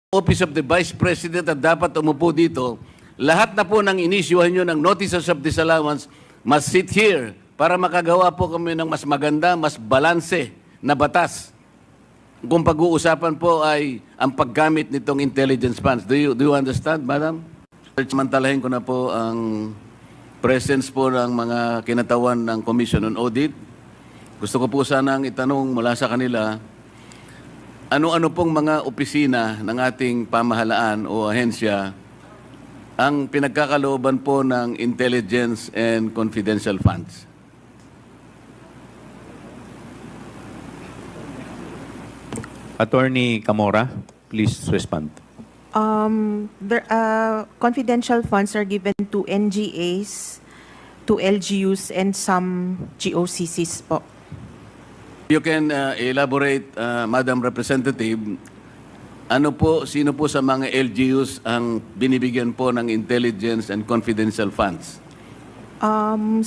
Office of the Vice President at dapat umupo dito, lahat na po ng inisyuhan nyo ng notices of disallowance must sit here para makagawa po kami ng mas maganda, mas balanse na batas. Kung pag-uusapan po ay ang paggamit nitong intelligence funds. Do you understand, Madam? Samantalahin ko na po ang presence po ng mga kinatawan ng Commission on Audit. Gusto ko po sanang itanong mula sa kanila, ano-ano pong mga opisina ng ating pamahalaan o ahensya ang pinagkakalooban po ng intelligence and confidential funds? Attorney Camora, please respond. Confidential funds are given to NGAs, to LGUs, and some GOCCs po. You can elaborate, Madam Representative, sino po sa mga LGUs ang binibigyan po ng intelligence and confidential funds?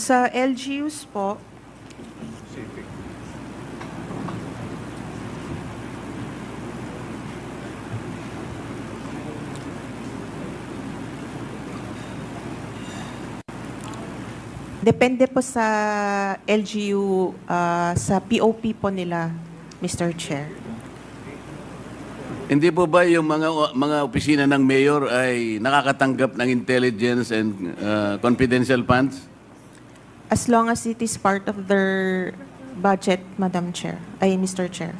Sa LGUs po, depende po sa LGU, sa POP po nila, Mr. Chair. Hindi po ba yung mga opisina ng mayor ay nakakatanggap ng intelligence and confidential funds? As long as it is part of their budget, Madam Chair, Mr. Chair.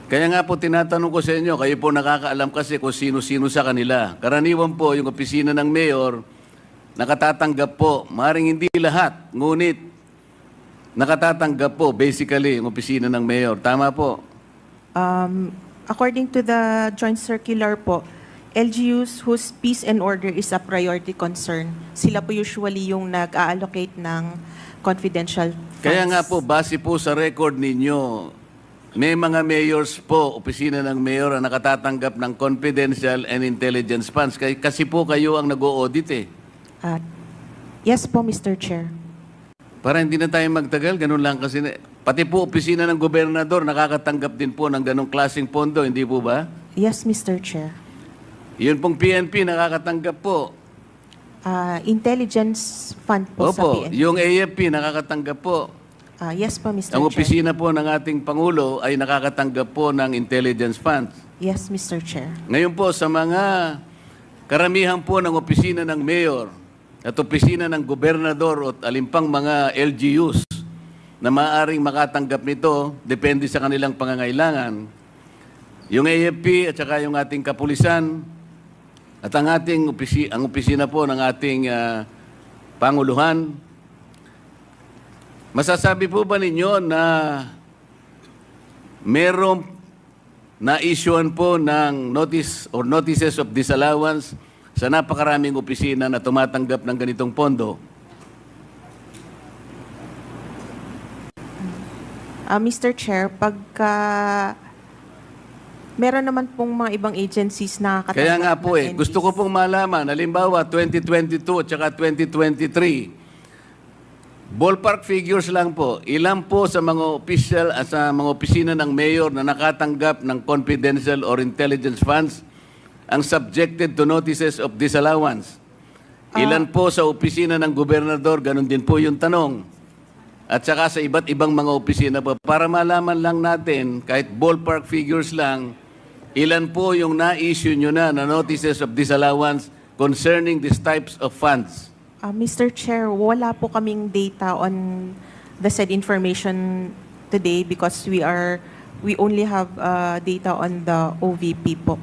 Kaya nga po tinatanong ko sa inyo, kayo po nakakaalam kasi kung sino-sino sa kanila. Karaniwan po yung opisina ng mayor, nakatatanggap po, maaaring hindi lahat, ngunit nakatatanggap po basically yung opisina ng mayor. Tama po? According to the joint circular po, LGUs whose peace and order is a priority concern, sila po usually yung nag-allocate ng confidential funds. Kaya nga po, base po sa record ninyo, may mga mayors po, opisina ng mayor ang nakatatanggap ng confidential and intelligence funds. Kasi po kayo ang nag-o-audit eh. Yes po, Mr. Chair. Para hindi na tayo magtagal, ganun lang kasi. Pati po opisina ng gobernador nakakatanggap din po ng ganung klaseng pondo, hindi po ba? Yes, Mr. Chair. Yun pong PNP nakakatanggap po. Intelligence fund po sa Opo, PNP. yung AFP nakakatanggap po. Yes po, Mr. Ang Chair. opisina po ng ating Pangulo ay nakakatanggap po ng intelligence funds. Yes, Mr. Chair. Ngayon po sa mga karamihan po ng opisina ng mayor at opisina ng gobernador at alimpang mga LGUs na maaaring makatanggap nito, depende sa kanilang pangangailangan. Yung AFP at saka yung ating kapulisan at ang ating opisina po ng ating Panguluhan, masasabi po ba ninyo na merong na-issuean po ng notice or notices of disallowance sa napakaraming opisina na tumatanggap ng ganitong pondo? Mr. Chair, pagka meron naman pong mga ibang agencies na katanggap. Kaya nga po ng gusto ko pong malaman, halimbawa 2022 at saka 2023, ballpark figures lang po, ilan po sa mga official at sa mga opisina ng mayor na nakatanggap ng confidential or intelligence funds ang subjected to notices of disallowance? Ilan po sa opisina ng gobernador? Ganun din po yung tanong. At saka sa iba't ibang mga opisina po, para malaman lang natin, kahit ballpark figures lang, ilan po yung na-issue nyo na notices of disallowance concerning these types of funds? Mr. Chair, wala po kaming data on the said information today because we only have data on the OVP po.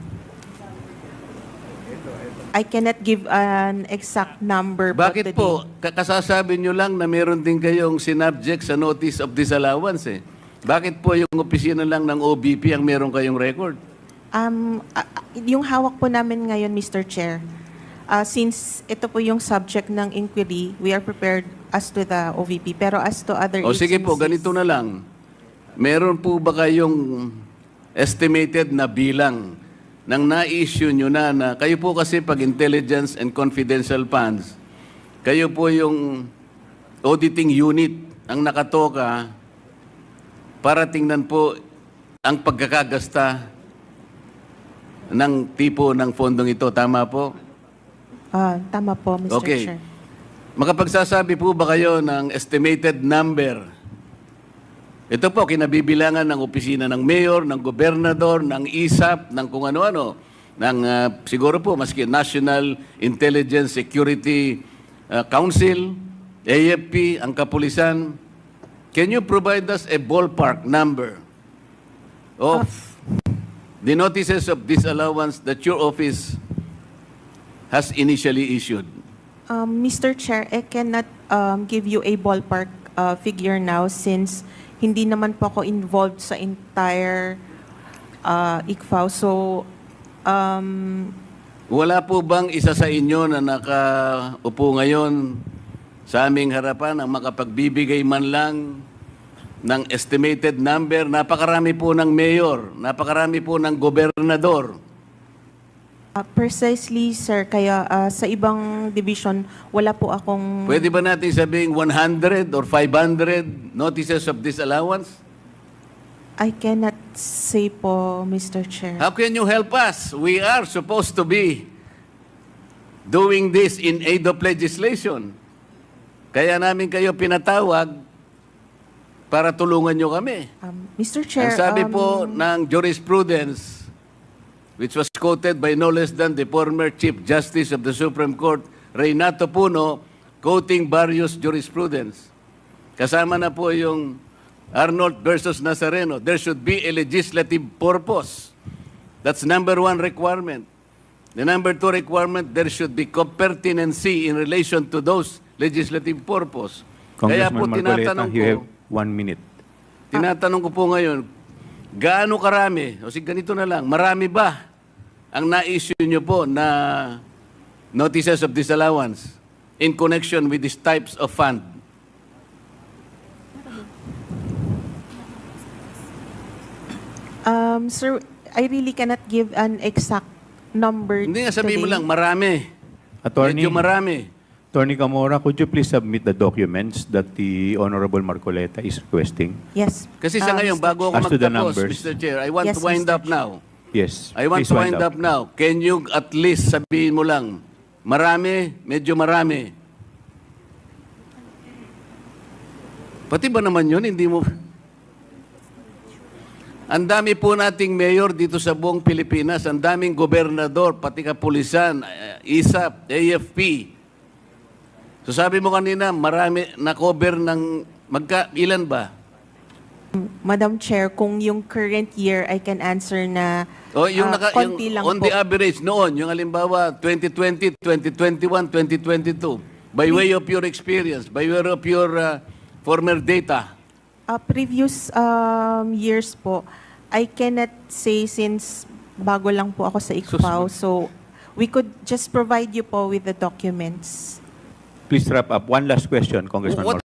I cannot give an exact number po today. Bakit po? Kasasabi nyo lang na meron din kayong sinubject sa notice of disallowance eh. Bakit po yung opisina lang ng OVP ang meron kayong record? Yung hawak po namin ngayon, Mr. Chair, since ito po yung subject ng inquiry, we are prepared as to the OVP. Pero as to other O sige po, ganito na lang. Meron po ba kayong estimated na bilang ng na-issue nyo na kayo po kasi pag intelligence and confidential funds, kayo po yung auditing unit ang nakatoka para tingnan po ang pagkakagasta ng tipo ng fondong ito. Tama po? Tama po, Mr. Okay. Chair. Makapagsasabi po ba kayo ng estimated number? Ito po, kinabibilangan ng opisina ng mayor, ng gobernador, ng ISAP, ng kung ano-ano, ng siguro po, maski National Intelligence Security Council, AFP, ang kapulisan. Can you provide us a ballpark number of the notices of disallowance that your office has initially issued? Mr. Chair, I cannot give you a ballpark figure now since hindi naman po ako involved sa entire ICFAO. So, Wala po bang isa sa inyo na nakaupo ngayon sa aming harapan ang makapagbibigay man lang ng estimated number? Napakarami po ng mayor, napakarami po ng gobernador. precisely, sir, kaya sa ibang division, wala po akong... Pwede ba natin sabing 100 or 500 notices of disallowance? I cannot say po, Mr. Chair. How can you help us? We are supposed to be doing this in aid of legislation. Kaya namin kayo pinatawag para tulungan nyo kami. Mr. Chair, Ang sabi po ng jurisprudence, which was quoted by no less than the former Chief Justice of the Supreme Court, Reynato Puno, quoting various jurisprudence. Kasama na po yung Arnold versus Nazareno. There should be a legislative purpose. That's number one requirement. The number two requirement, there should be pertinency in relation to those legislative purpose. Kaya po Congressman Marcoleta, tinatanong you ko, have 1 minute. tinatanong ko po ngayon, gaano karami, o sige ganito na lang, marami ba ang na-issue nyo po na notices of disallowance in connection with these types of fund? Sir, I really cannot give an exact number Hindi nga, sabihin mo today. lang, marami. Attorney, Medyo marami. Attorney Camora, could you please submit the documents that the Honorable Marcoleta is requesting? Yes. Kasi sa ngayon, Mr. bago ako As to the magtapos, numbers. Mr. Chair, I want Yes, to wind Mr. up now. Yes. I want please to wind up now. Can you at least sabihin mo lang, marami, medyo marami. Pati ba naman yun, hindi mo... Ang dami po nating mayor dito sa buong Pilipinas, ang daming gobernador, pati kapulisan, ISAP, AFP. So sabi mo kanina, marami na-cover ng... ilan ba? Madam Chair, kung yung current year, I can answer na O yung, konti lang on po. the average noon, yung halimbawa 2020, 2021, 2022, by way of your experience, by way of your former data, Previous years po, I cannot say since bago lang po ako sa ICFAO. So, we could just provide you po with the documents. Please wrap up. One last question, Congressman what